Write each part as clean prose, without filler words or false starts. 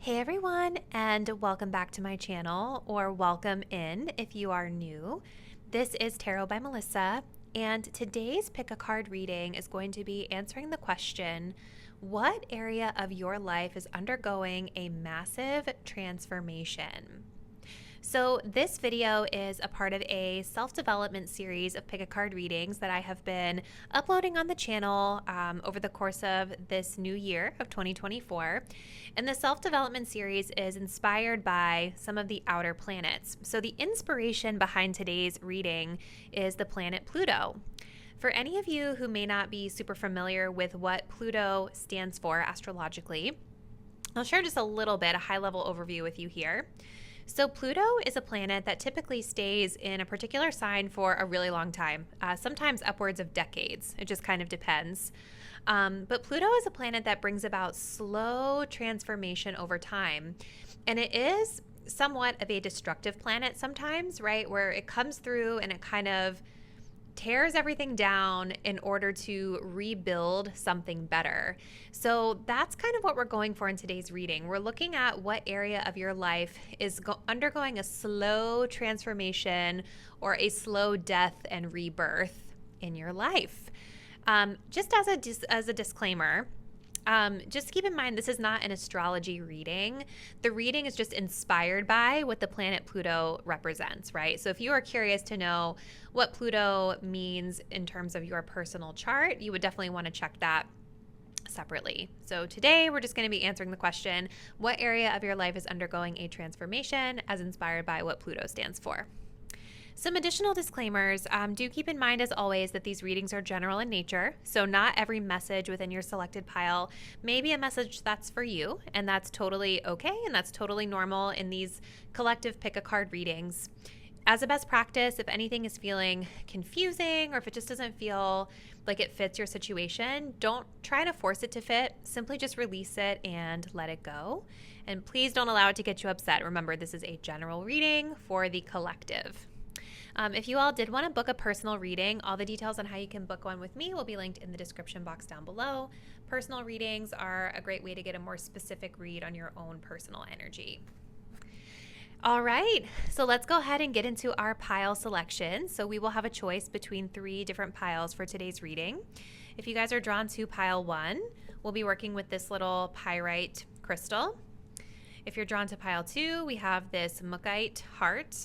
Hey everyone, and welcome back to my channel, or welcome in if you are new. This is Tarot by Melissa, and today's pick a card reading is going to be answering the question, what area of your life is undergoing a massive transformation? So this video is a part of a self-development series of pick a card readings that I have been uploading on the channel over the course of this new year of 2024. And the self-development series is inspired by some of the outer planets. So the inspiration behind today's reading is the planet Pluto. For any of you who may not be super familiar with what Pluto stands for astrologically, I'll share just a little bit, a high-level overview with you here. So Pluto is a planet that typically stays in a particular sign for a really long time, sometimes upwards of decades. It just kind of depends. But Pluto is a planet that brings about slow transformation over time. And it is somewhat of a destructive planet sometimes, right? Where it comes through and it kind of tears everything down in order to rebuild something better. So that's kind of what we're going for in today's reading. We're looking at what area of your life is undergoing a slow transformation or a slow death and rebirth in your life. Just as a disclaimer, just keep in mind, this is not an astrology reading. The reading is just inspired by what the planet Pluto represents, right? So if you are curious to know what Pluto means in terms of your personal chart, you would definitely want to check that separately. So today we're just going to be answering the question, what area of your life is undergoing a transformation as inspired by what Pluto stands for? Some additional disclaimers. Do keep in mind, as always, that these readings are general in nature, so not every message within your selected pile may be a message that's for you, and that's totally okay, and that's totally normal in these collective pick-a-card readings. As a best practice, if anything is feeling confusing or if it just doesn't feel like it fits your situation, don't try to force it to fit. Simply just release it and let it go. And please don't allow it to get you upset. Remember, this is a general reading for the collective. If you all did want to book a personal reading, all the details on how you can book one with me will be linked in the description box down below. Personal readings are a great way to get a more specific read on your own personal energy. All right, so let's go ahead and get into our pile selection. So we will have a choice between 3 different piles for today's reading. If you guys are drawn to pile 1, we'll be working with this little Pyrite crystal. If you're drawn to pile 2, we have this Mookaite heart.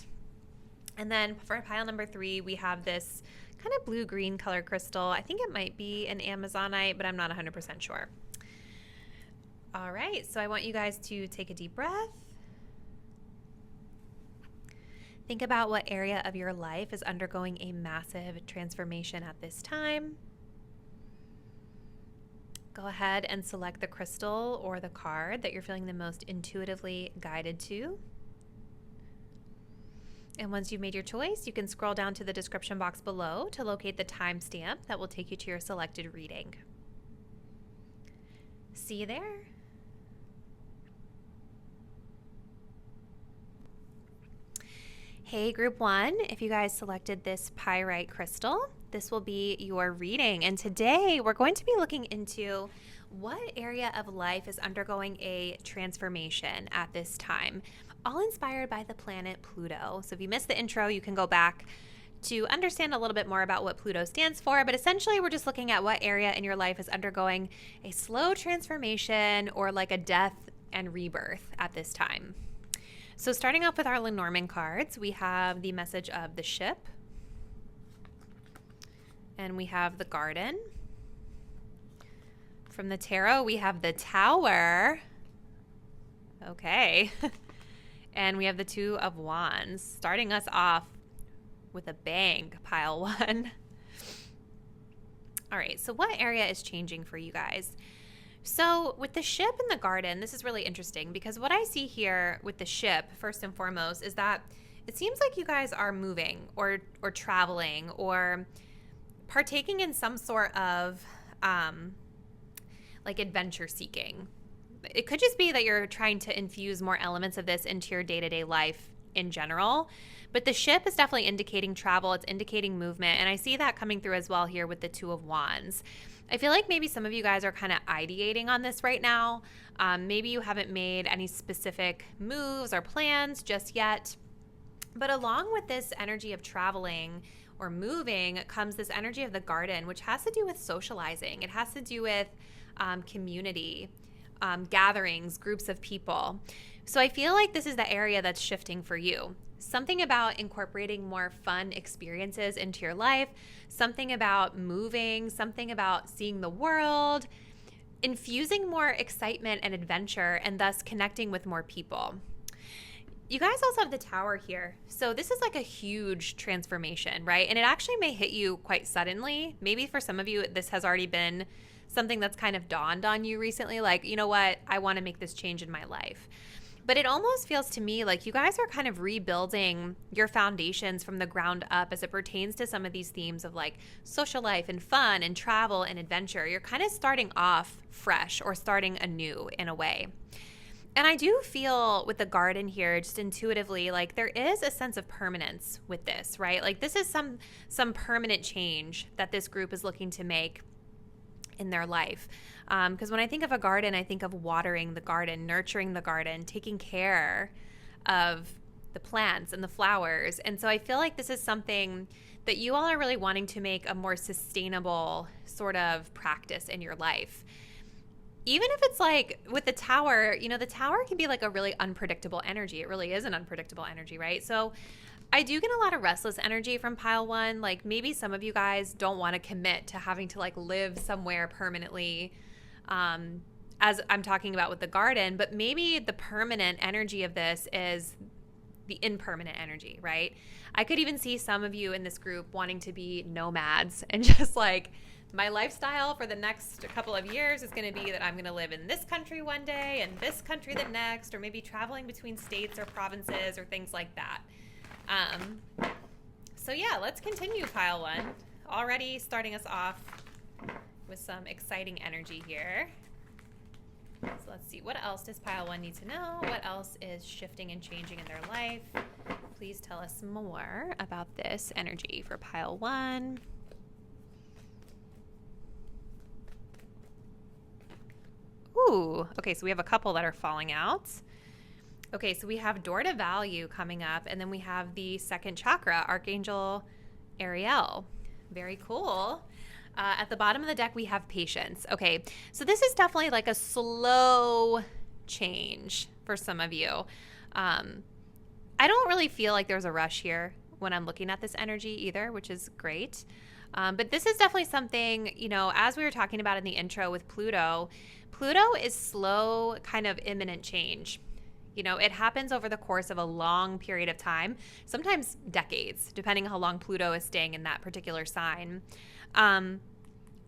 And then for pile number 3, we have this kind of blue-green color crystal. I think it might be an Amazonite, but I'm not 100% sure. All right, so I want you guys to take a deep breath. Think about what area of your life is undergoing a massive transformation at this time. Go ahead and select the crystal or the card that you're feeling the most intuitively guided to. And once you've made your choice, you can scroll down to the description box below to locate the timestamp that will take you to your selected reading. See you there. Hey, group 1, if you guys selected this Pyrite crystal, this will be your reading. And today we're going to be looking into what area of life is undergoing a transformation at this time, all inspired by the planet Pluto. So if you missed the intro, you can go back to understand a little bit more about what Pluto stands for. But essentially, we're just looking at what area in your life is undergoing a slow transformation or like a death and rebirth at this time. So starting off with our Lenormand cards, we have the message of the ship. And we have the garden. From the tarot, we have the tower. Okay. And we have the 2 of Wands, starting us off with a bang, pile 1. All right, so what area is changing for you guys? So with the ship and the garden, this is really interesting because what I see here with the ship, first and foremost, is that it seems like you guys are moving or traveling or partaking in some sort of like adventure seeking. It could just be that you're trying to infuse more elements of this into your day-to-day life in general. But the ship is definitely indicating travel. It's indicating movement. And I see that coming through as well here with the Two of Wands. I feel like maybe some of you guys are kind of ideating on this right now. Maybe you haven't made any specific moves or plans just yet. But along with this energy of traveling or moving comes this energy of the garden, which has to do with socializing. It has to do with community, gatherings, groups of people. So I feel like this is the area that's shifting for you. Something about incorporating more fun experiences into your life, something about moving, something about seeing the world, infusing more excitement and adventure, and thus connecting with more people. You guys also have the Tower here. So this is like a huge transformation, right? And it actually may hit you quite suddenly. Maybe for some of you, this has already been something that's kind of dawned on you recently. Like, you know what? I want to make this change in my life. But it almost feels to me like you guys are kind of rebuilding your foundations from the ground up as it pertains to some of these themes of like social life and fun and travel and adventure. You're kind of starting off fresh or starting anew in a way. And I do feel with the garden here, just intuitively, like there is a sense of permanence with this, right? Like this is some permanent change that this group is looking to make in their life. Because when I think of a garden, I think of watering the garden, nurturing the garden, taking care of the plants and the flowers. And so I feel like this is something that you all are really wanting to make a more sustainable sort of practice in your life. Even if it's like with the Tower, you know, the Tower can be like a really unpredictable energy. It really is an unpredictable energy, right? So I do get a lot of restless energy from pile one. Like maybe some of you guys don't want to commit to having to like live somewhere permanently, as I'm talking about with the garden, but maybe the permanent energy of this is the impermanent energy, right? I could even see some of you in this group wanting to be nomads and just like, my lifestyle for the next couple of years is going to be that I'm going to live in this country one day and this country the next, or maybe traveling between states or provinces or things like that. So yeah, let's continue pile one. Already starting us off with some exciting energy here. So let's see, what else does pile one need to know? What else is shifting and changing in their life? Please tell us more about this energy for pile one. Ooh, okay, so we have a couple that are falling out. Okay, so we have Door to Value coming up, and then we have the second chakra, Archangel Ariel. Very cool. At the bottom of the deck, we have Patience. Okay, so this is definitely like a slow change for some of you. I don't really feel like there's a rush here when I'm looking at this energy either, which is great. But this is definitely something, you know, as we were talking about in the intro with Pluto, Pluto is slow, kind of imminent change. You know, it happens over the course of a long period of time, sometimes decades, depending on how long Pluto is staying in that particular sign. And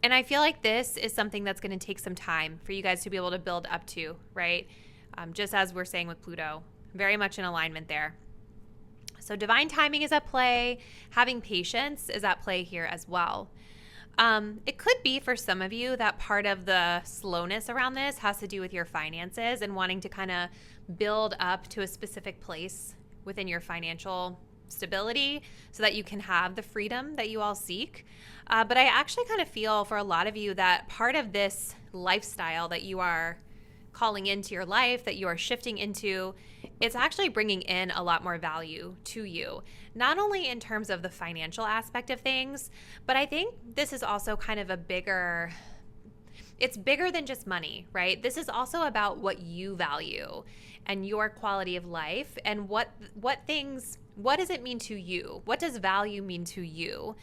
I feel like this is something that's going to take some time for you guys to be able to build up to, right? Just as we're saying with Pluto, very much in alignment there. So divine timing is at play. Having patience is at play here as well. It could be for some of you that part of the slowness around this has to do with your finances and wanting to kind of build up to a specific place within your financial stability so that you can have the freedom that you all seek. But I actually kind of feel for a lot of you that part of this lifestyle that you are calling into your life, that you are shifting into, it's actually bringing in a lot more value to you, not only in terms of the financial aspect of things, but I think this is also kind of it's bigger than just money, right? This is also about what you value and your quality of life and what does it mean to you? What does value mean to you?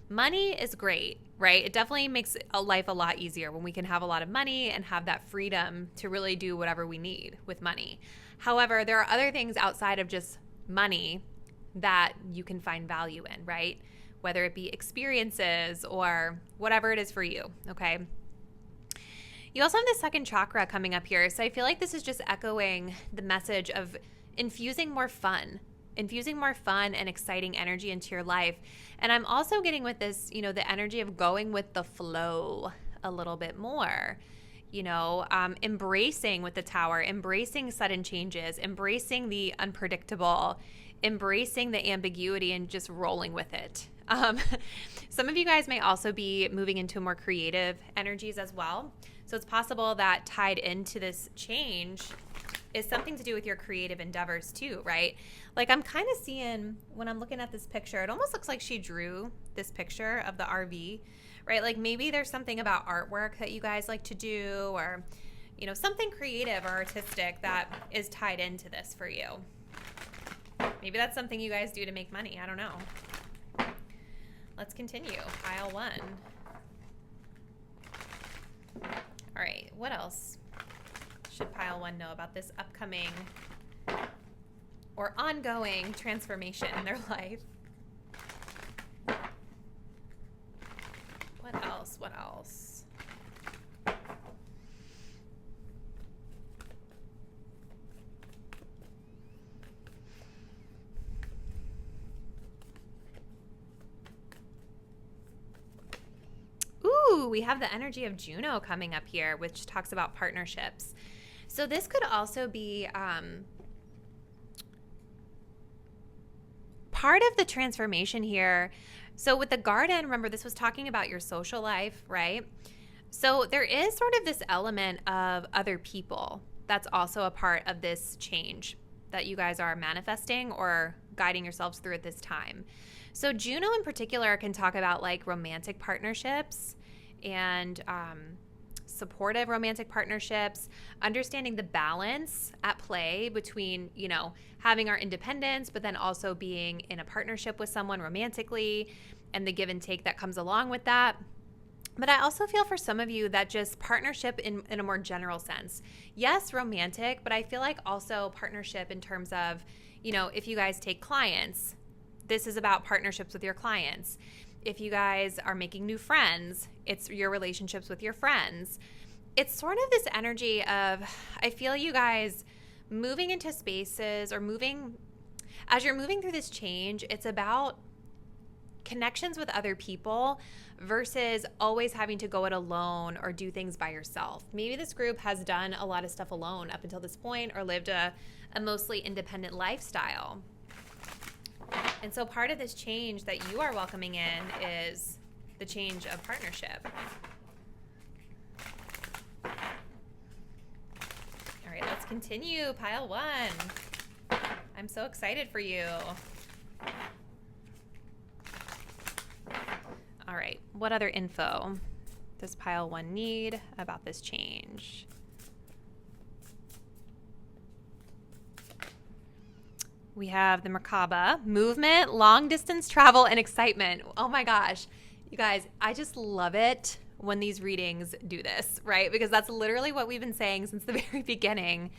Money is great, right? It definitely makes life a lot easier when we can have a lot of money and have that freedom to really do whatever we need with money. However, there are other things outside of just money that you can find value in, right? Whether it be experiences or whatever it is for you, okay? You also have the second chakra coming up here. So I feel like this is just echoing the message of infusing more fun and exciting energy into your life. And I'm also getting with this, you know, the energy of going with the flow a little bit more, you know, embracing with the Tower, embracing sudden changes, embracing the unpredictable, embracing the ambiguity and just rolling with it. Some of you guys may also be moving into more creative energies as well. So it's possible that tied into this change is something to do with your creative endeavors too, right? Like I'm kind of seeing, when I'm looking at this picture, it almost looks like she drew this picture of the RV, right? Like maybe there's something about artwork that you guys like to do, or, you know, something creative or artistic that is tied into this for you. Maybe that's something you guys do to make money. I don't know. Let's continue. Pile 1. All right, what else should pile 1 know about this upcoming or ongoing transformation in their life? What else? What else? Ooh, we have the energy of Juno coming up here, which talks about partnerships. So this could also be part of the transformation here. So with the garden, remember this was talking about your social life, right? So there is sort of this element of other people that's also a part of this change that you guys are manifesting or guiding yourselves through at this time. So Juno in particular can talk about like romantic partnerships and supportive romantic partnerships, understanding the balance at play between, you know, having our independence, but then also being in a partnership with someone romantically and the give and take that comes along with that. But I also feel for some of you that just partnership in a more general sense. Yes, romantic, but I feel like also partnership in terms of, you know, if you guys take clients, this is about partnerships with your clients. If you guys are making new friends, it's your relationships with your friends. It's sort of this energy of, I feel you guys moving into spaces or as you're moving through this change, it's about connections with other people versus always having to go it alone or do things by yourself. Maybe this group has done a lot of stuff alone up until this point or lived a mostly independent lifestyle. And so part of this change that you are welcoming in is the change of partnership. All right, let's continue. Pile 1. I'm so excited for you. All right, what other info does pile 1 need about this change? We have the Merkaba, movement, long distance travel, and excitement. Oh my gosh, you guys, I just love it when these readings do this, right? Because that's literally what we've been saying since the very beginning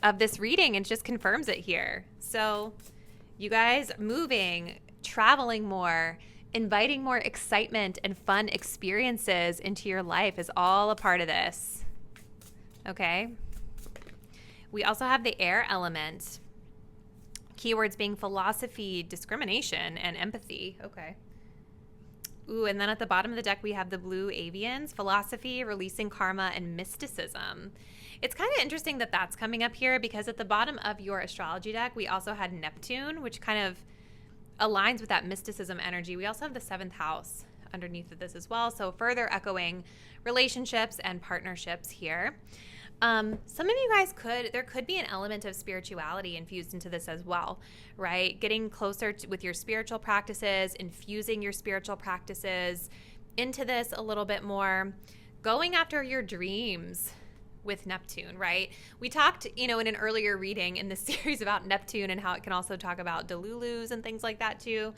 of this reading, and just confirms it here. So you guys moving, traveling more, inviting more excitement and fun experiences into your life is all a part of this. Okay. We also have the air element. Keywords being philosophy, discrimination, and empathy. Okay. Ooh, and then at the bottom of the deck, we have the blue avians, philosophy, releasing karma, and mysticism. It's kind of interesting that that's coming up here because at the bottom of your astrology deck, we also had Neptune, which kind of aligns with that mysticism energy. We also have the 7th house underneath of this as well. So further echoing relationships and partnerships here. Some of you guys there could be an element of spirituality infused into this as well, right? Getting closer with your spiritual practices, infusing your spiritual practices into this a little bit more, going after your dreams with Neptune, right? We talked, in an earlier reading in this series about Neptune and how it can also talk about Delulus and things like that too.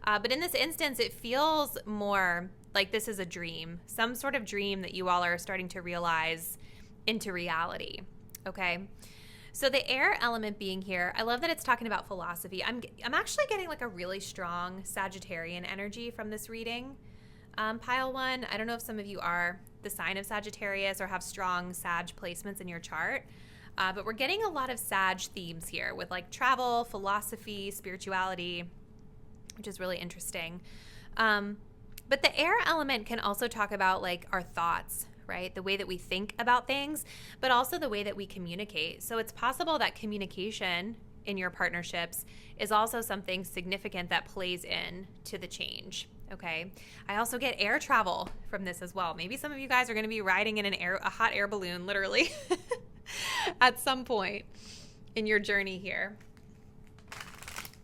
But in this instance, it feels more like this is a dream, some sort of dream that you all are starting to realize into reality. Okay. So the air element being here, I love that it's talking about philosophy. I'm actually getting like a really strong Sagittarian energy from this reading. Pile 1, I don't know if some of you are the sign of Sagittarius or have strong Sag placements in your chart, but we're getting a lot of Sag themes here with like travel, philosophy, spirituality, which is really interesting. But the air element can also talk about like our thoughts, right? The way that we think about things, but also the way that we communicate. So it's possible that communication in your partnerships is also something significant that plays in to the change. Okay. I also get air travel from this as well. Maybe some of you guys are going to be riding in a hot air balloon, literally, at some point in your journey here.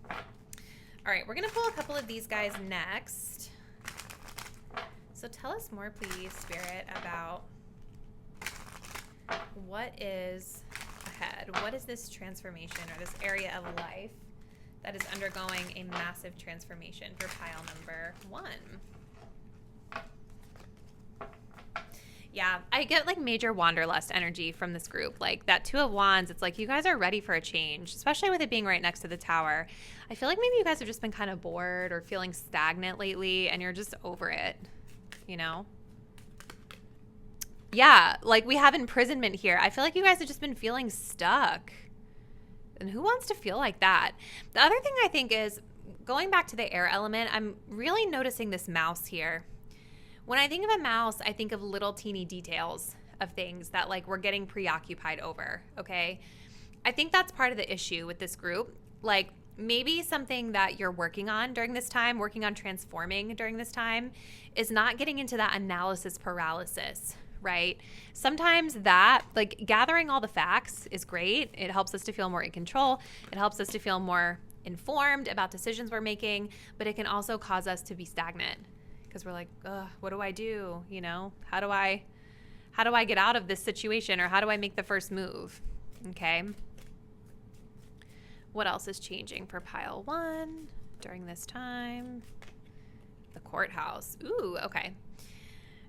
All right, we're going to pull a couple of these guys next. So tell us more, please, Spirit, about what is ahead. What is this transformation or this area of life that is undergoing a massive transformation for pile number 1? Yeah, I get like major wanderlust energy from this group. Like that Two of Wands, it's like you guys are ready for a change, especially with it being right next to the Tower. I feel like maybe you guys have just been kind of bored or feeling stagnant lately and you're just over it, you know? Yeah, like we have imprisonment here. I feel like you guys have just been feeling stuck. And who wants to feel like that? The other thing I think is, going back to the air element, I'm really noticing this mouse here. When I think of a mouse, I think of little teeny details of things that like we're getting preoccupied over, okay? I think that's part of the issue with this group. Like maybe something that you're working on during this time, working on transforming during this time, is not getting into that analysis paralysis, right? Sometimes that, like gathering all the facts is great. It helps us to feel more in control. It helps us to feel more informed about decisions we're making, but it can also cause us to be stagnant because we're like, ugh, what do I do? You know, how do I get out of this situation, or how do I make the first move? Okay. What else is changing for pile 1 during this time? The courthouse. Ooh, okay.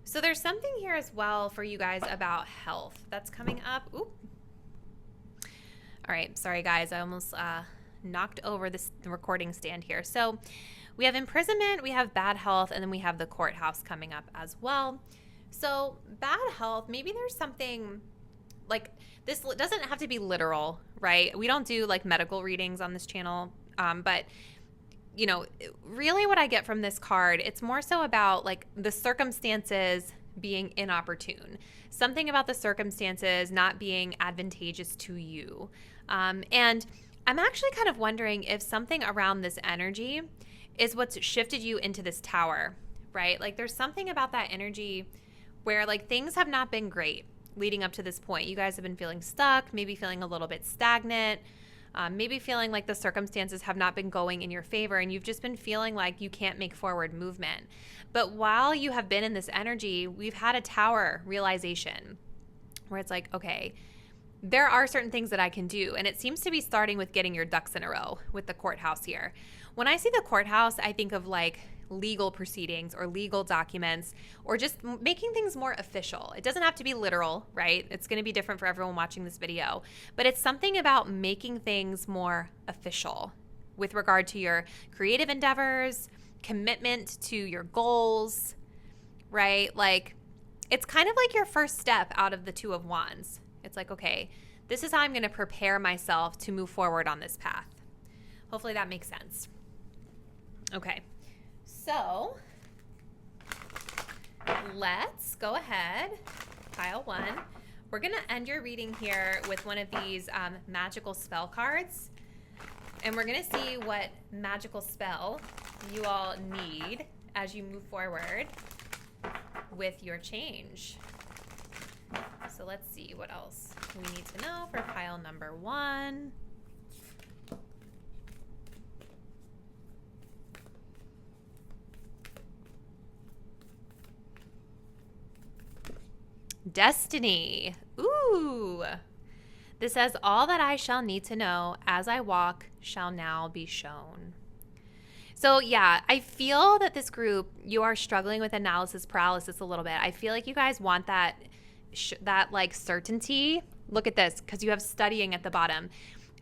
So there's something here as well for you guys about health that's coming up. Ooh. All right. Sorry, guys. I almost knocked over the recording stand here. So we have imprisonment, we have bad health, and then we have the courthouse coming up as well. So bad health, maybe there's something like this doesn't have to be literal, right? We don't do like medical readings on this channel, but you know, really what I get from this card, it's more so about like the circumstances being inopportune, something about the circumstances not being advantageous to you. And I'm actually kind of wondering if something around this energy is what's shifted you into this Tower, right? Like there's something about that energy where like things have not been great leading up to this point. You guys have been feeling stuck, maybe feeling a little bit stagnant, maybe feeling like the circumstances have not been going in your favor and you've just been feeling like you can't make forward movement. But while you have been in this energy, we've had a Tower realization where it's like, okay, there are certain things that I can do. And it seems to be starting with getting your ducks in a row with the courthouse here. When I see the courthouse, I think of like legal proceedings or legal documents or just making things more official. It doesn't have to be literal, right? It's going to be different for everyone watching this video, but it's something about making things more official with regard to your creative endeavors, commitment to your goals, right? Like it's kind of like your first step out of the Two of Wands. It's like, okay, this is how I'm going to prepare myself to move forward on this path. Hopefully that makes sense. Okay, so let's go ahead, pile 1. We're going to end your reading here with one of these magical spell cards, and we're going to see what magical spell you all need as you move forward with your change. So let's see what else we need to know for pile number 1. Destiny. Ooh. This says, all that I shall need to know as I walk shall now be shown. So yeah, I feel that this group, you are struggling with analysis paralysis a little bit. I feel like you guys want that like certainty. Look at this, because you have studying at the bottom.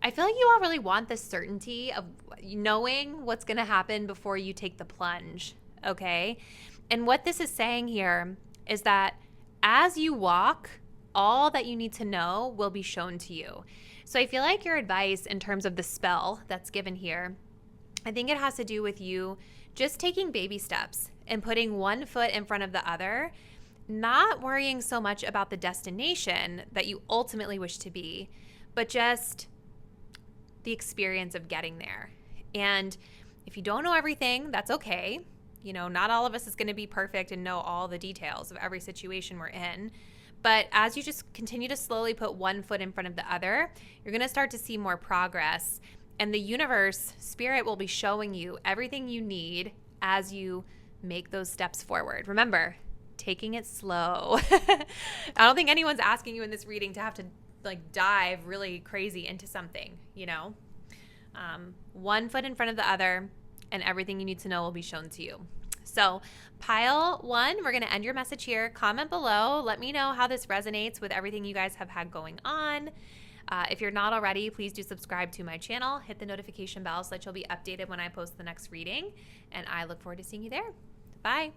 I feel like you all really want this certainty of knowing what's going to happen before you take the plunge, okay? And what this is saying here is that as you walk, all that you need to know will be shown to you. So I feel like your advice in terms of the spell that's given here, I think it has to do with you just taking baby steps and putting one foot in front of the other, not worrying so much about the destination that you ultimately wish to be, but just the experience of getting there. And if you don't know everything, that's okay. You know, not all of us is going to be perfect and know all the details of every situation we're in. But as you just continue to slowly put one foot in front of the other, you're going to start to see more progress. And the universe, spirit, will be showing you everything you need as you make those steps forward. Remember, taking it slow. I don't think anyone's asking you in this reading to have to like dive really crazy into something, you know? One foot in front of the other, and everything you need to know will be shown to you. So pile 1, we're going to end your message here. Comment below. Let me know how this resonates with everything you guys have had going on. If you're not already, please do subscribe to my channel. Hit the notification bell so that you'll be updated when I post the next reading. And I look forward to seeing you there. Bye.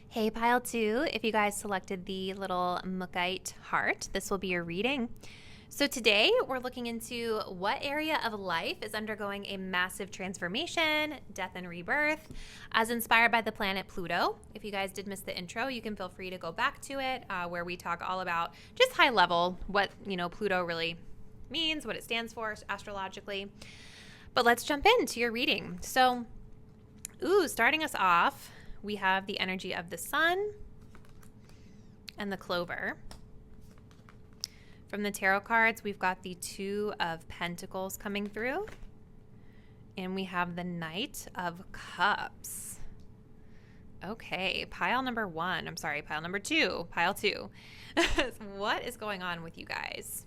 Hey, pile 2, if you guys selected the little Mookaite heart, this will be your reading. So today we're looking into what area of life is undergoing a massive transformation, death and rebirth, as inspired by the planet Pluto. If you guys did miss the intro, you can feel free to go back to it, where we talk all about just high level what, you know, Pluto really means, what it stands for astrologically. But let's jump into your reading. So, starting us off, we have the energy of the sun and the clover. From the tarot cards, we've got the 2 of Pentacles coming through, and we have the Knight of Cups. Okay, pile number 2. What is going on with you guys?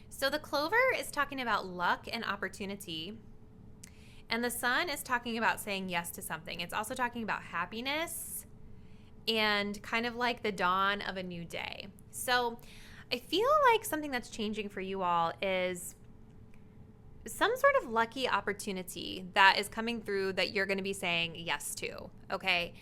So the clover is talking about luck and opportunity, and the sun is talking about saying yes to something. It's also talking about happiness and kind of like the dawn of a new day. So I feel like something that's changing for you all is some sort of lucky opportunity that is coming through that you're going to be saying yes to, okay?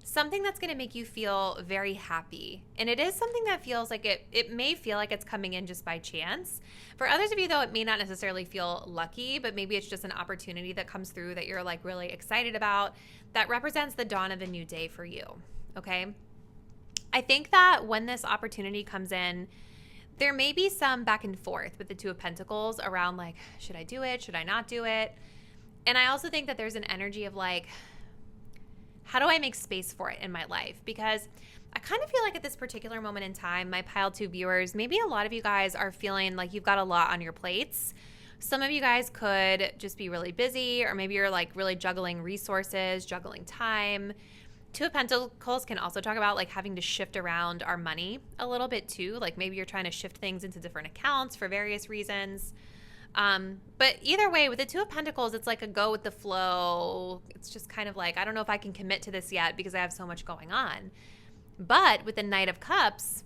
Something that's going to make you feel very happy. And it is something that feels like it may feel like it's coming in just by chance. For others of you, though, it may not necessarily feel lucky, but maybe it's just an opportunity that comes through that you're like really excited about that represents the dawn of a new day for you. Okay, I think that when this opportunity comes in, there may be some back and forth with the 2 of Pentacles around like, should I do it? Should I not do it? And I also think that there's an energy of like, how do I make space for it in my life? Because I kind of feel like at this particular moment in time, my pile 2 viewers, maybe a lot of you guys are feeling like you've got a lot on your plates. Some of you guys could just be really busy, or maybe you're like really juggling resources, juggling time. 2 of Pentacles can also talk about like having to shift around our money a little bit too. Like maybe you're trying to shift things into different accounts for various reasons. But either way, with the 2 of Pentacles, it's like a go with the flow. It's just kind of like, I don't know if I can commit to this yet because I have so much going on. But with the Knight of Cups,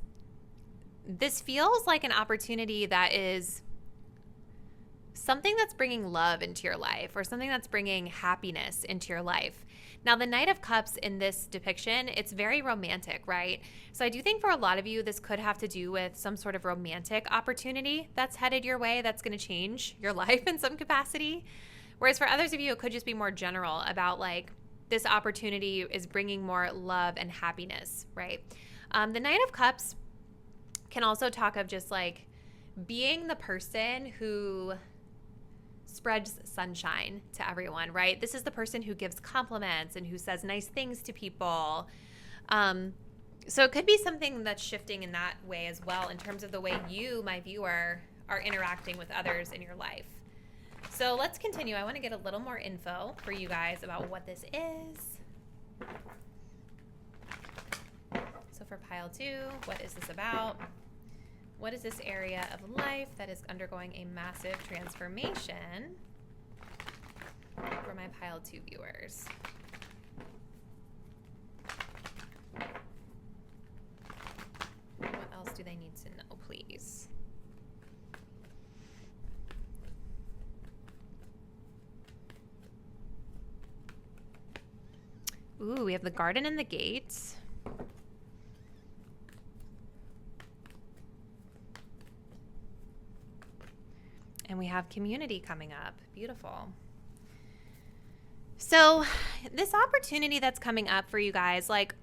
this feels like an opportunity that is something that's bringing love into your life or something that's bringing happiness into your life. Now, the Knight of Cups in this depiction, it's very romantic, right? So I do think for a lot of you, this could have to do with some sort of romantic opportunity that's headed your way that's going to change your life in some capacity. Whereas for others of you, it could just be more general about like this opportunity is bringing more love and happiness, right? The Knight of Cups can also talk of just like being the person who spreads sunshine to everyone, right? This is the person who gives compliments and who says nice things to people. So it could be something that's shifting in that way as well in terms of the way you, my viewer, are interacting with others in your life. So let's continue. I want to get a little more info for you guys about what this is. So for pile 2, what is this about? What is this area of life that is undergoing a massive transformation for my pile 2 viewers? What else do they need to know, please? Ooh, we have the garden and the gates. And we have community coming up. Beautiful. So this opportunity that's coming up for you guys, like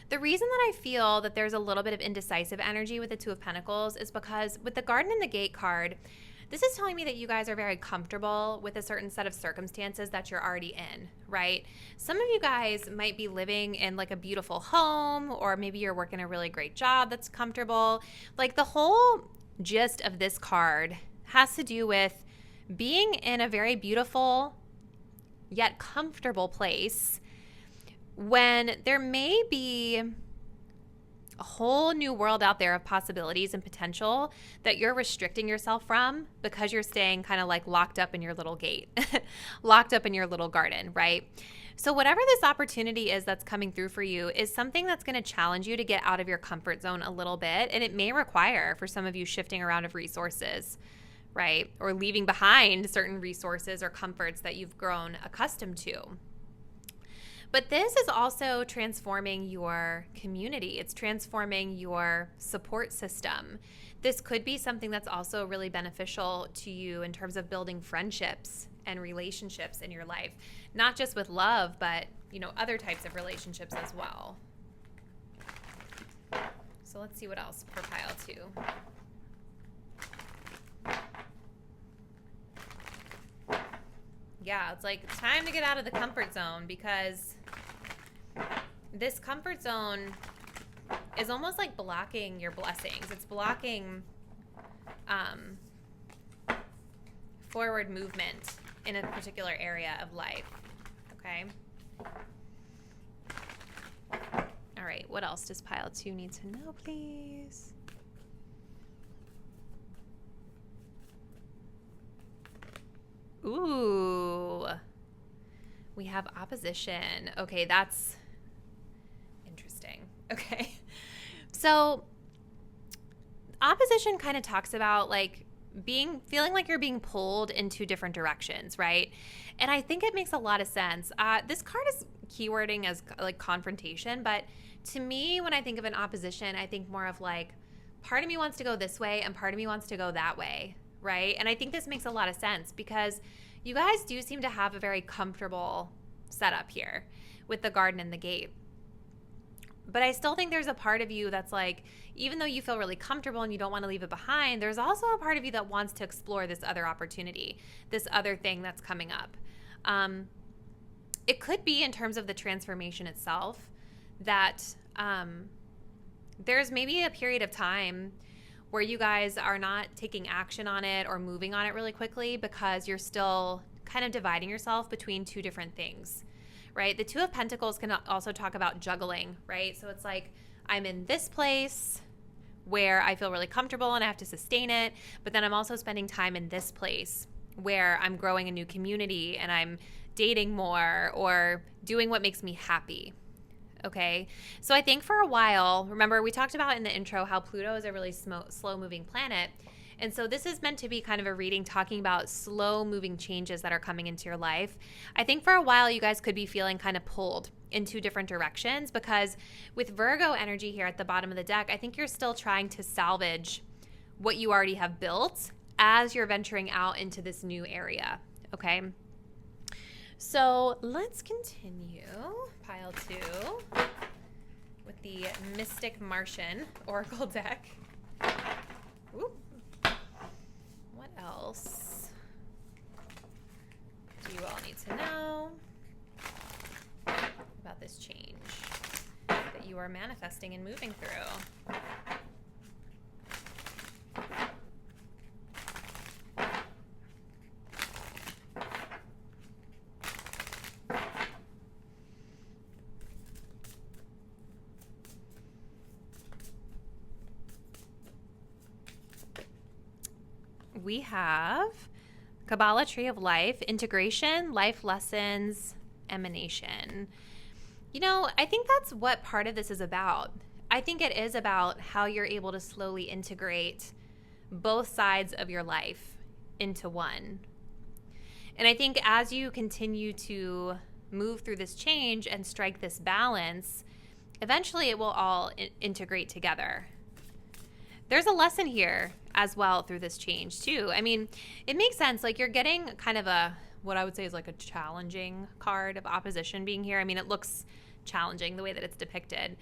The reason that I feel that there's a little bit of indecisive energy with the Two of Pentacles is because with the Garden in the Gate card, this is telling me that you guys are very comfortable with a certain set of circumstances that you're already in, right? Some of you guys might be living in like a beautiful home, or maybe you're working a really great job that's comfortable. Like the whole gist of this card has to do with being in a very beautiful yet comfortable place when there may be a whole new world out there of possibilities and potential that you're restricting yourself from because you're staying kind of like locked up in your little gate, locked up in your little garden, right? So whatever this opportunity is that's coming through for you is something that's going to challenge you to get out of your comfort zone a little bit. And it may require for some of you shifting around of resources, right? Or leaving behind certain resources or comforts that you've grown accustomed to. But this is also transforming your community. It's transforming your support system. This could be something that's also really beneficial to you in terms of building friendships and relationships in your life. Not just with love, but, you know, other types of relationships as well. So let's see what else for pile 2. Yeah, it's like it's time to get out of the comfort zone, because this comfort zone is almost like blocking your blessings. It's blocking forward movement in a particular area of life. Okay. All right. What else does pile 2 need to know, please? Ooh. We have opposition. Okay, that's interesting. Okay. So opposition kind of talks about like feeling like you're being pulled in 2 different directions, right? And I think it makes a lot of sense. This card is keywording as like confrontation, but to me, when I think of an opposition, I think more of like part of me wants to go this way and part of me wants to go that way, right? And I think this makes a lot of sense because you guys do seem to have a very comfortable setup here with the garden and the gate. But I still think there's a part of you that's like, even though you feel really comfortable and you don't want to leave it behind, there's also a part of you that wants to explore this other opportunity, this other thing that's coming up. It could be in terms of the transformation itself that there's maybe a period of time where you guys are not taking action on it or moving on it really quickly because you're still kind of dividing yourself between 2 different things, right? The Two of Pentacles can also talk about juggling, right? So it's like I'm in this place where I feel really comfortable and I have to sustain it, but then I'm also spending time in this place where I'm growing a new community and I'm dating more or doing what makes me happy. Okay, so I think for a while, remember we talked about in the intro how Pluto is a really slow-moving planet. And so this is meant to be kind of a reading talking about slow-moving changes that are coming into your life. I think for a while you guys could be feeling kind of pulled in 2 different directions because with Virgo energy here at the bottom of the deck, I think you're still trying to salvage what you already have built as you're venturing out into this new area, okay? So let's continue, pile 2, with the Mystic Martian Oracle deck. Ooh. What else do you all need to know about this change that you are manifesting and moving through? We have Kabbalah Tree of Life, Integration, Life Lessons, Emanation. You know, I think that's what part of this is about. I think it is about how you're able to slowly integrate both sides of your life into one. And I think as you continue to move through this change and strike this balance, eventually it will all integrate together. There's a lesson here as well through this change too. I mean, it makes sense. Like you're getting kind of what I would say is like a challenging card of opposition being here. I mean, it looks challenging the way that it's depicted.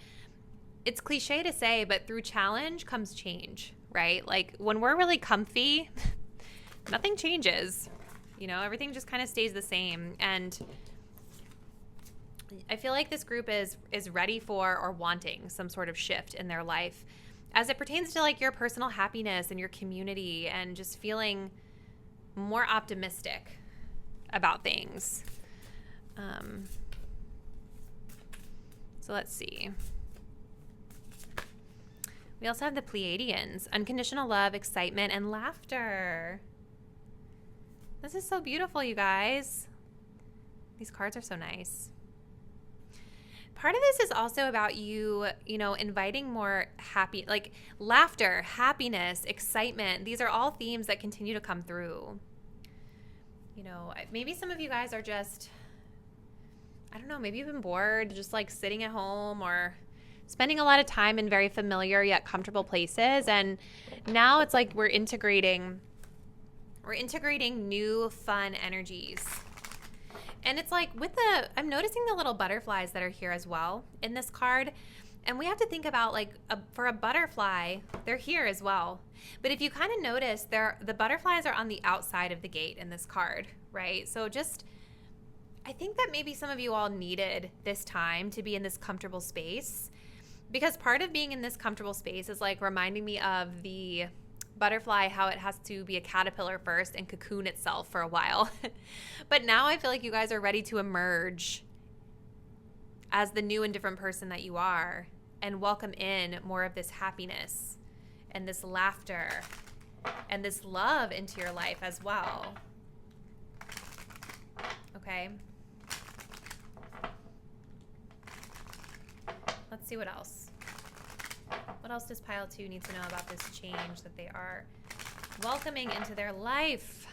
it's cliche to say, but through challenge comes change, right? Like when we're really comfy, nothing changes. You know, everything just kind of stays the same. And I feel like this group is ready for or wanting some sort of shift in their life as it pertains to like your personal happiness and your community and just feeling more optimistic about things. So let's see. We also have the Pleiadians, unconditional love, excitement, and laughter. This is so beautiful, you guys. These cards are so nice. Part of this is also about you know, inviting more happy, like laughter, happiness, excitement. These are all themes that continue to come through. You know, maybe some of you guys are just, I don't know, maybe you've been bored, just like sitting at home or spending a lot of time in very familiar yet comfortable places. And now it's like we're integrating new fun energies. And it's like I'm noticing the little butterflies that are here as well in this card. And we have to think about like for a butterfly, they're here as well. But if you kind of notice, the butterflies are on the outside of the gate in this card, right? So I think that maybe some of you all needed this time to be in this comfortable space, because part of being in this comfortable space is like reminding me of the butterfly, how it has to be a caterpillar first and cocoon itself for a while. But now I feel like you guys are ready to emerge as the new and different person that you are and welcome in more of this happiness and this laughter and this love into your life as well. Okay. Let's see what else. What else does pile 2 need to know about this change that they are welcoming into their life?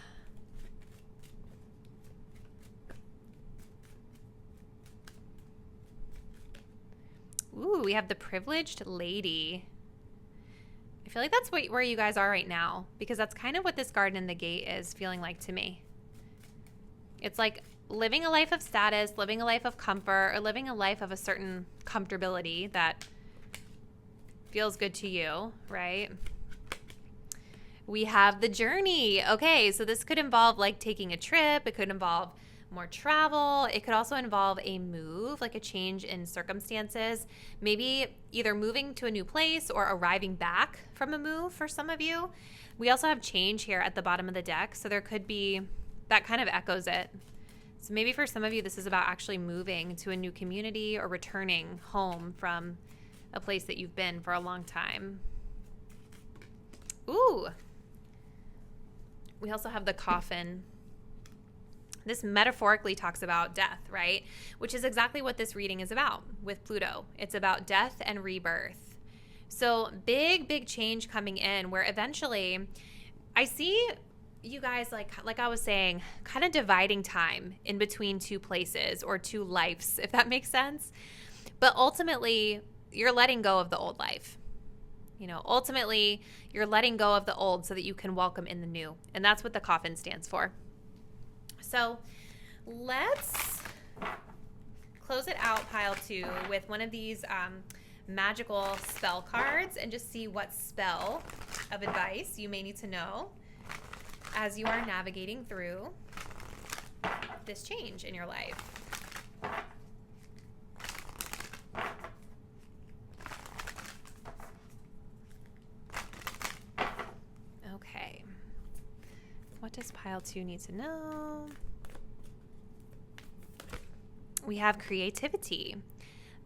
Ooh, we have the privileged lady. I feel like that's where you guys are right now, because that's kind of what this garden in the gate is feeling like to me. It's like living a life of status, living a life of comfort, or living a life of a certain comfortability that feels good to you, right? We have the journey. Okay, so this could involve like taking a trip. It could involve more travel. It could also involve a move, like a change in circumstances. Maybe either moving to a new place or arriving back from a move for some of you. We also have change here at the bottom of the deck, so there could be, that kind of echoes it. So maybe for some of you, this is about actually moving to a new community or returning home from a place that you've been for a long time. Ooh. We also have the coffin. This metaphorically talks about death, right? Which is exactly what this reading is about with Pluto. It's about death and rebirth. So big change coming in, where eventually I see you guys, like I was saying, kind of dividing time in between two places or two lives, if that makes sense. But ultimately, you're letting go of the old life. You know, ultimately, you're letting go of the old so that you can welcome in the new. And that's what the coffin stands for. So let's close it out, pile 2, with one of these magical spell cards and just see what spell of advice you may need to know as you are navigating through this change in your life. Okay. What does pile 2 need to know? We have creativity.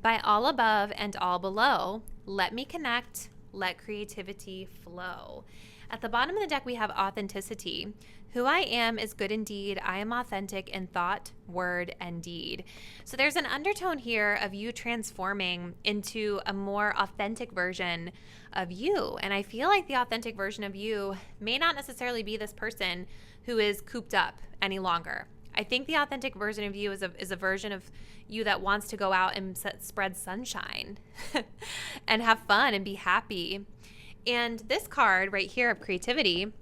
By all above and all below, let me connect, let creativity flow. At the bottom of the deck, we have authenticity. Who I am is good indeed. I am authentic in thought, word, and deed. So there's an undertone here of you transforming into a more authentic version of you. And I feel like the authentic version of you may not necessarily be this person who is cooped up any longer. I think the authentic version of you is a version of you that wants to go out and spread sunshine and have fun and be happy. And this card right here of creativity,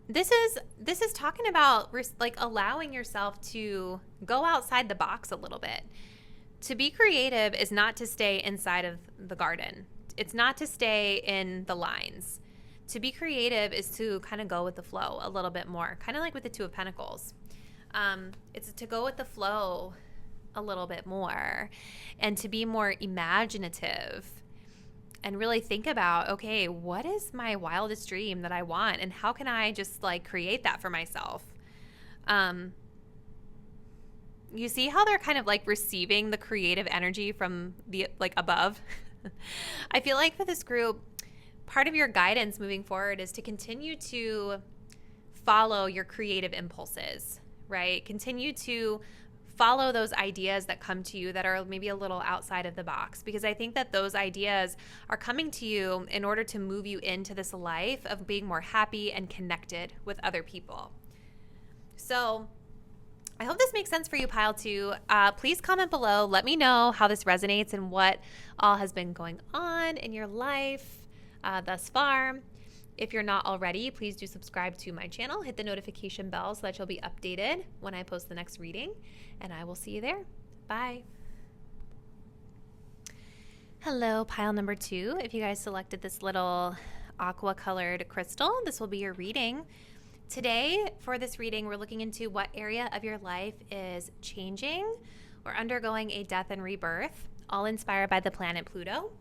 this is talking about like allowing yourself to go outside the box a little bit. To be creative is not to stay inside of the garden. It's not to stay in the lines. To be creative is to kind of go with the flow a little bit more, kind of like with the Two of Pentacles. It's to go with the flow a little bit more and to be more imaginative and really think about, okay, what is my wildest dream that I want and how can I just like create that for myself? You see how they're kind of like receiving the creative energy from the like above? I feel like for this group, part of your guidance moving forward is to continue to follow your creative impulses, right? Continue to follow those ideas that come to you that are maybe a little outside of the box, because I think that those ideas are coming to you in order to move you into this life of being more happy and connected with other people. So I hope this makes sense for you, Pile 2. Please comment below. Let me know how this resonates and what all has been going on in your life thus far. If you're not already, please do subscribe to my channel. Hit the notification bell so that you'll be updated when I post the next reading. And I will see you there. Bye. Hello, pile number 2. If you guys selected this little aqua colored crystal, this will be your reading. Today, for this reading, we're looking into what area of your life is changing or undergoing a death and rebirth, all inspired by the planet Pluto.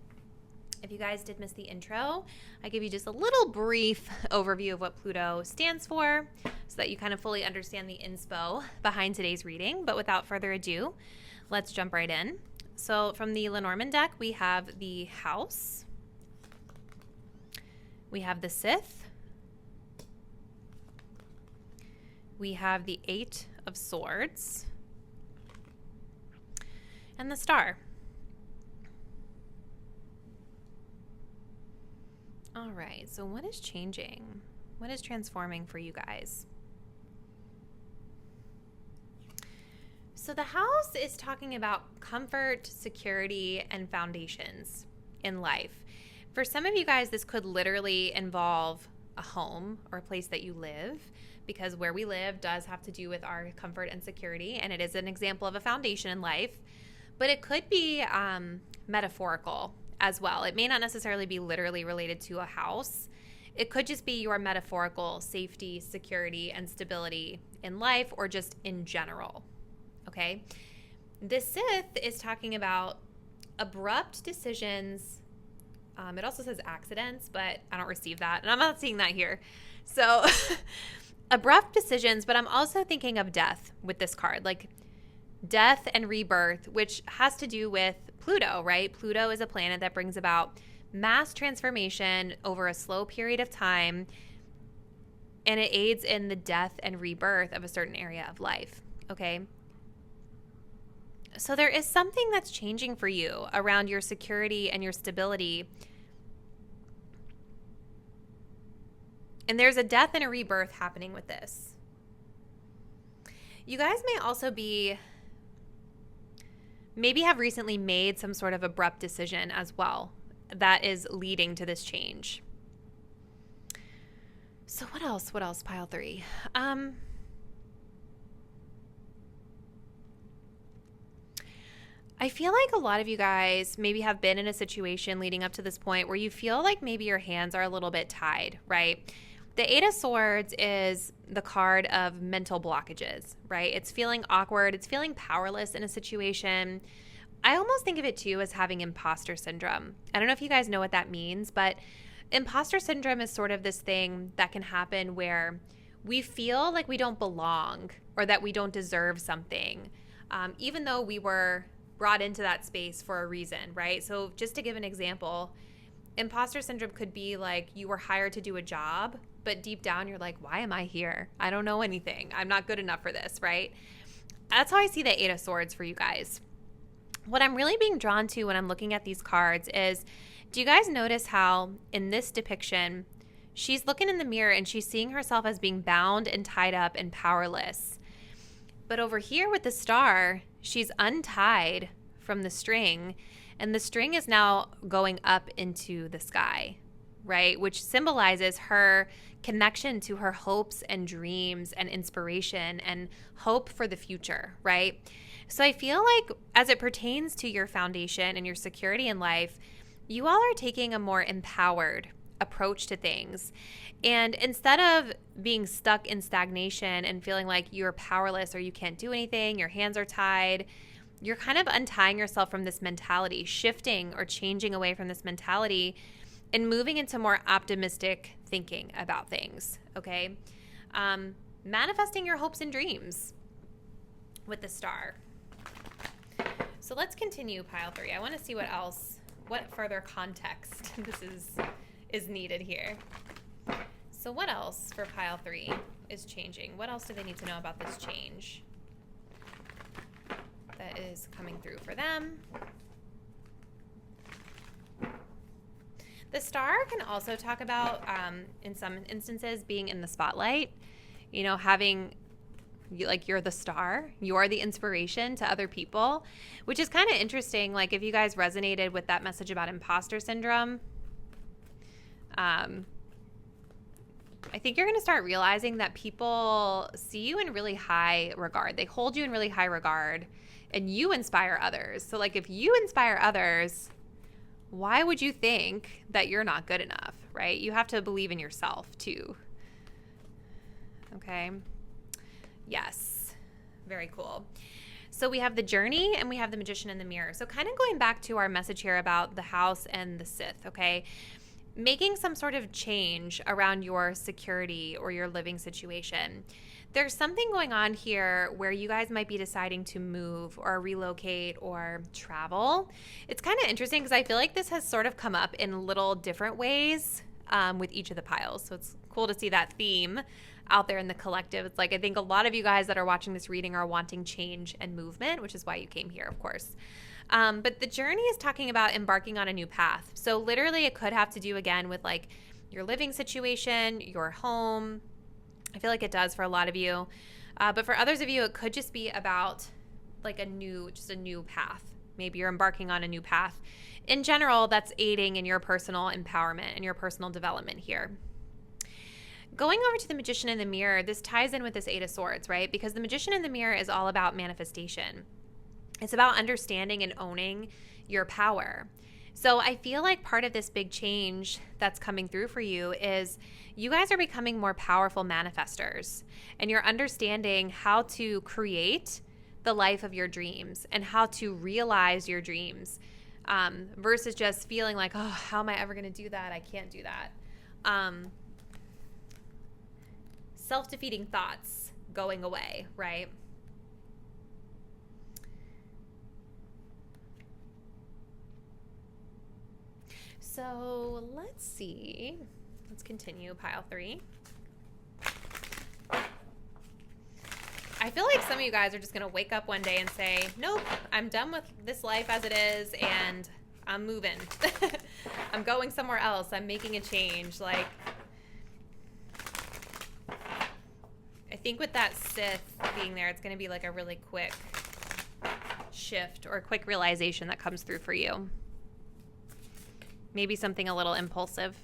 If you guys did miss the intro, I give you just a little brief overview of what Pluto stands for so that you kind of fully understand the inspo behind today's reading. But without further ado, let's jump right in. So from the Lenormand deck, we have the House, we have the Sith, we have the Eight of Swords, and the Star. All right, so what is changing? What is transforming for you guys? So the House is talking about comfort, security, and foundations in life. For some of you guys, this could literally involve a home or a place that you live, because where we live does have to do with our comfort and security, and it is an example of a foundation in life. But it could be metaphorical as well. It may not necessarily be literally related to a house. It could just be your metaphorical safety, security, and stability in life, or just in general. Okay? The Sith is talking about abrupt decisions. It also says accidents, but I don't receive that, and I'm not seeing that here. So abrupt decisions, but I'm also thinking of death with this card, like death and rebirth, which has to do with Pluto, right? Pluto is a planet that brings about mass transformation over a slow period of time, and it aids in the death and rebirth of a certain area of life, okay? So there is something that's changing for you around your security and your stability. And there's a death and a rebirth happening with this. You guys may also maybe have recently made some sort of abrupt decision as well that is leading to this change. So what else, pile 3? I feel like a lot of you guys maybe have been in a situation leading up to this point where you feel like maybe your hands are a little bit tied, right? The Eight of Swords is the card of mental blockages, right? It's feeling awkward. It's feeling powerless in a situation. I almost think of it too as having imposter syndrome. I don't know if you guys know what that means, but imposter syndrome is sort of this thing that can happen where we feel like we don't belong or that we don't deserve something, even though we were brought into that space for a reason, right? So just to give an example, imposter syndrome could be like you were hired to do a job, but deep down you're like, why am I here? I don't know anything. I'm not good enough for this, right? That's how I see the Eight of Swords for you guys. What I'm really being drawn to when I'm looking at these cards is, do you guys notice how in this depiction, she's looking in the mirror and she's seeing herself as being bound and tied up and powerless. But over here with the Star, she's untied from the string, and the string is now going up into the sky, right? Which symbolizes her connection to her hopes and dreams and inspiration and hope for the future, right? So I feel like as it pertains to your foundation and your security in life, you all are taking a more empowered approach to things. And instead of being stuck in stagnation and feeling like you're powerless or you can't do anything, your hands are tied, you're kind of untying yourself from this mentality, shifting or changing away from this mentality and moving into more optimistic thinking about things, okay? Manifesting your hopes and dreams with the star. So let's continue pile 3. I want to see what else, what further context this is needed here. So what else for pile 3 is changing? What else do they need to know about this change that is coming through for them? The star can also talk about, in some instances, being in the spotlight, you know, having, like, you're the star, you're the inspiration to other people, which is kind of interesting. Like, if you guys resonated with that message about imposter syndrome, I think you're going to start realizing that people see you in really high regard. They hold you in really high regard, and you inspire others. So, like, if you inspire others, why would you think that you're not good enough, right? You have to believe in yourself, too. Okay. Yes. Very cool. So we have the journey and we have the magician in the mirror. So kind of going back to our message here about the house and the Sith, okay? Making some sort of change around your security or your living situation. There's something going on here where you guys might be deciding to move or relocate or travel. It's kind of interesting because I feel like this has sort of come up in little different ways with each of the piles. So it's cool to see that theme out there in the collective. It's like, I think a lot of you guys that are watching this reading are wanting change and movement, which is why you came here, of course. But the journey is talking about embarking on a new path. So literally it could have to do again with like your living situation, your home. I feel like it does for a lot of you. But for others of you, it could just be about like a new path. Maybe you're embarking on a new path. In general, that's aiding in your personal empowerment and your personal development here. Going over to the magician in the mirror, this ties in with this 8 of Swords, right? Because the magician in the mirror is all about manifestation. It's about understanding and owning your power. So I feel like part of this big change that's coming through for you is you guys are becoming more powerful manifestors, and you're understanding how to create the life of your dreams and how to realize your dreams versus just feeling like, oh, how am I ever going to do that? I can't do that. Self-defeating thoughts going away, right? So let's see. Let's continue pile 3. I feel like some of you guys are just going to wake up one day and say, nope, I'm done with this life as it is and I'm moving. I'm going somewhere else. I'm making a change. Like, I think with that Sith being there, it's going to be like a really quick shift or a quick realization that comes through for you. Maybe something a little impulsive.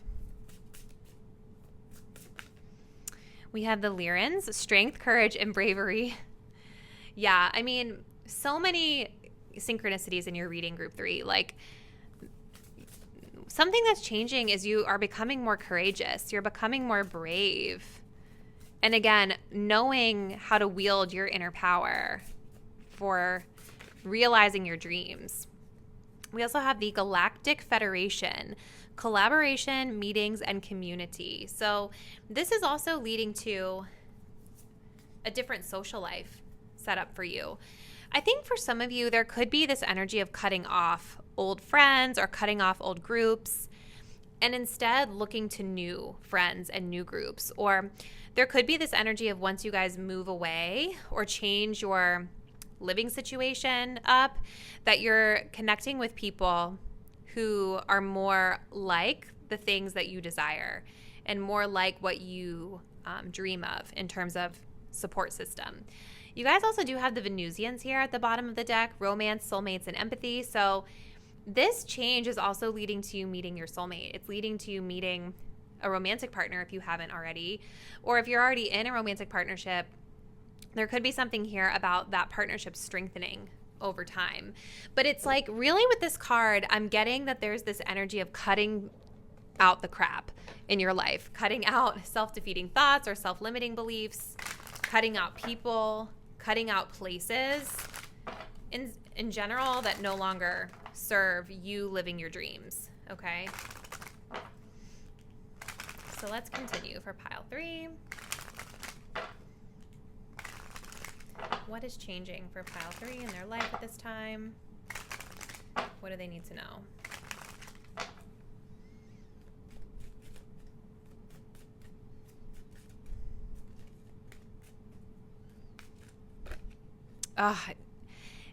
We have the Lyrans, strength, courage, and bravery. Yeah, I mean, so many synchronicities in your reading, group 3. Like, something that's changing is you are becoming more courageous. You're becoming more brave. And again, knowing how to wield your inner power for realizing your dreams. We also have the Galactic Federation, collaboration, meetings, and community. So this is also leading to a different social life set up for you. I think for some of you, there could be this energy of cutting off old friends or cutting off old groups and instead looking to new friends and new groups. Or there could be this energy of once you guys move away or change your living situation up, that you're connecting with people who are more like the things that you desire and more like what you dream of in terms of support system. You guys also do have the Venusians here at the bottom of the deck, romance, soulmates, and empathy. So this change is also leading to you meeting your soulmate. It's leading to you meeting a romantic partner if you haven't already, or if you're already in a romantic partnership, there could be something here about that partnership strengthening over time. But it's like, really with this card, I'm getting that there's this energy of cutting out the crap in your life, cutting out self-defeating thoughts or self-limiting beliefs, cutting out people, cutting out places in general that no longer serve you living your dreams, okay? So let's continue for pile 3. What is changing for pile 3 in their life at this time? What do they need to know?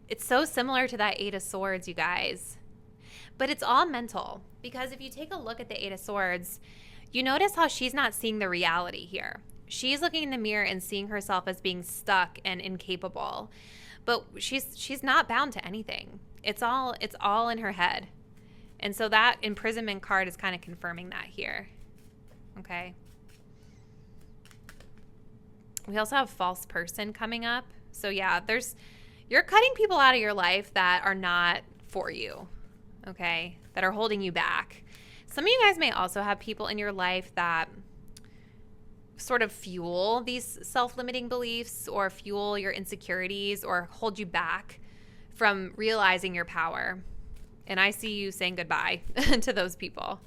It's so similar to that 8 of Swords, you guys. But it's all mental. Because if you take a look at the 8 of Swords, you notice how she's not seeing the reality here. She's looking in the mirror and seeing herself as being stuck and incapable. But she's not bound to anything. It's all in her head. And so that imprisonment card is kind of confirming that here. Okay. We also have false person coming up. So yeah, you're cutting people out of your life that are not for you, okay, that are holding you back. Some of you guys may also have people in your life that sort of fuel these self-limiting beliefs or fuel your insecurities or hold you back from realizing your power. And I see you saying goodbye to those people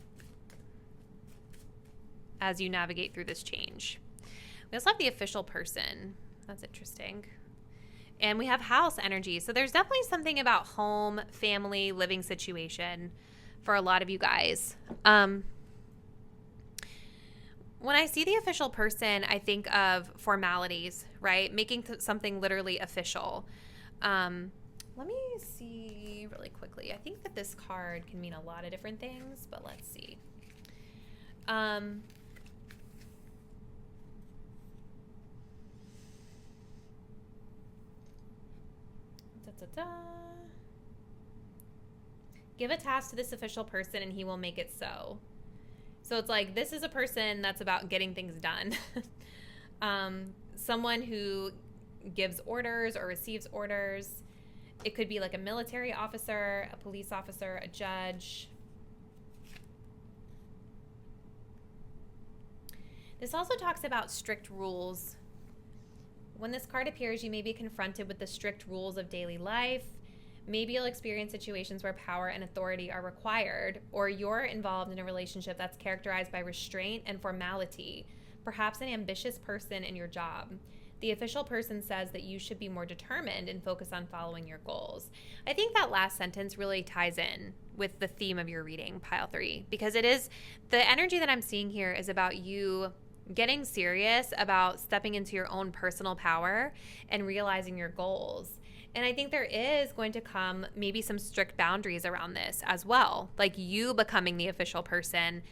as you navigate through this change. We also have the official person. That's interesting. And we have house energy. So there's definitely something about home, family, living situation for a lot of you guys. When I see the official person, I think of formalities, right? Making something literally official. Let me see really quickly. I think that this card can mean a lot of different things, but let's see. Give a task to this official person and he will make it so. So it's like, this is a person that's about getting things done. Someone who gives orders or receives orders. It could be like a military officer, a police officer, a judge. This also talks about strict rules. When this card appears, you may be confronted with the strict rules of daily life. Maybe you'll experience situations where power and authority are required, or you're involved in a relationship that's characterized by restraint and formality, perhaps an ambitious person in your job. The official person says that you should be more determined and focus on following your goals. I think that last sentence really ties in with the theme of your reading, pile 3, because it is, the energy that I'm seeing here is about you getting serious about stepping into your own personal power and realizing your goals. And I think there is going to come maybe some strict boundaries around this as well, like you becoming the official person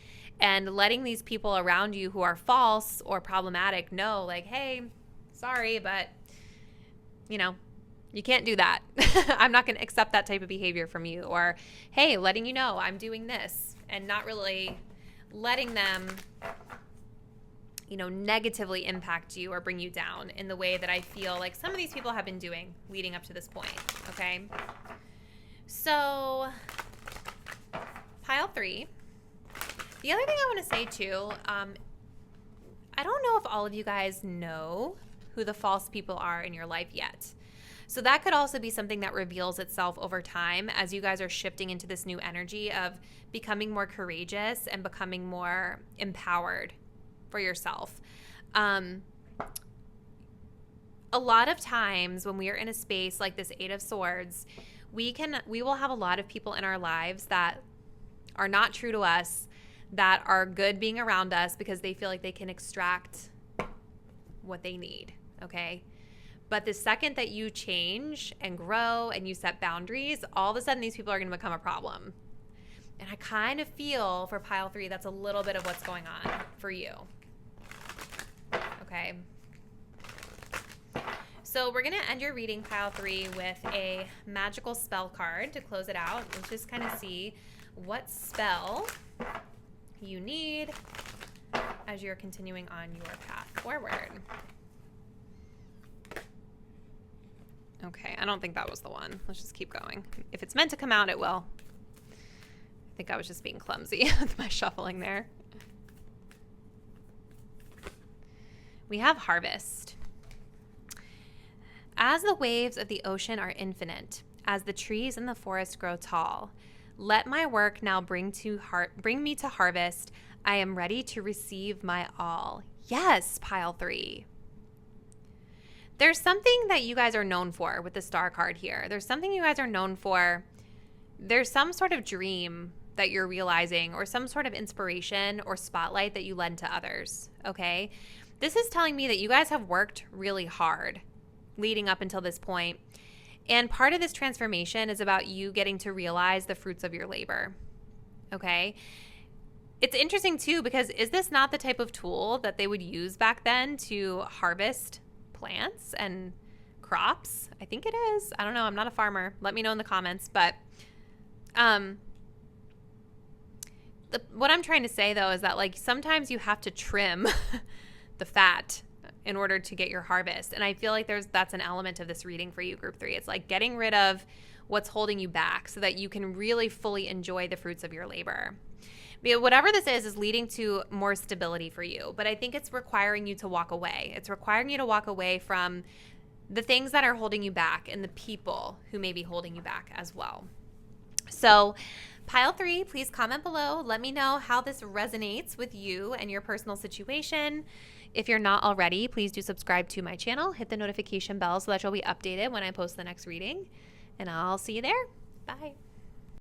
and letting these people around you who are false or problematic know, like, hey, sorry, but, you know, you can't do that. I'm not going to accept that type of behavior from you. Or, hey, letting you know I'm doing this, and not really letting them, you know, negatively impact you or bring you down in the way that I feel like some of these people have been doing leading up to this point, okay? So, pile 3. The other thing I want to say too, I don't know if all of you guys know who the false people are in your life yet. So that could also be something that reveals itself over time as you guys are shifting into this new energy of becoming more courageous and becoming more empowered for yourself. A lot of times when we are in a space like this 8 of Swords, we will have a lot of people in our lives that are not true to us, that are good being around us because they feel like they can extract what they need, okay? But the second that you change and grow and you set boundaries, all of a sudden these people are going to become a problem. And I kind of feel for pile 3, that's a little bit of what's going on for you. Okay. So we're going to end your reading, pile 3, with a magical spell card to close it out. Let's just kind of see what spell you need as you're continuing on your path forward. Okay, I don't think that was the one. Let's just keep going. If it's meant to come out, it will. I think I was just being clumsy with my shuffling there. We have harvest. As the waves of the ocean are infinite, as the trees in the forest grow tall, let my work now bring me to harvest. I am ready to receive my all. Yes, pile 3. There's something that you guys are known for with the star card here. There's something you guys are known for. There's some sort of dream that you're realizing, or some sort of inspiration or spotlight that you lend to others, okay? This is telling me that you guys have worked really hard leading up until this point. And part of this transformation is about you getting to realize the fruits of your labor, okay? It's interesting too, because is this not the type of tool that they would use back then to harvest plants and crops? I think it is. I don't know. I'm not a farmer. Let me know in the comments. But what I'm trying to say though is that like sometimes you have to trim the fat in order to get your harvest. And I feel like that's an element of this reading for you, group 3. It's like getting rid of what's holding you back so that you can really fully enjoy the fruits of your labor. Whatever this is leading to more stability for you. But I think it's requiring you to walk away. It's requiring you to walk away from the things that are holding you back and the people who may be holding you back as well. So pile 3, please comment below. Let me know how this resonates with you and your personal situation. If you're not already, please do subscribe to my channel. Hit the notification bell so that you'll be updated when I post the next reading. And I'll see you there. Bye.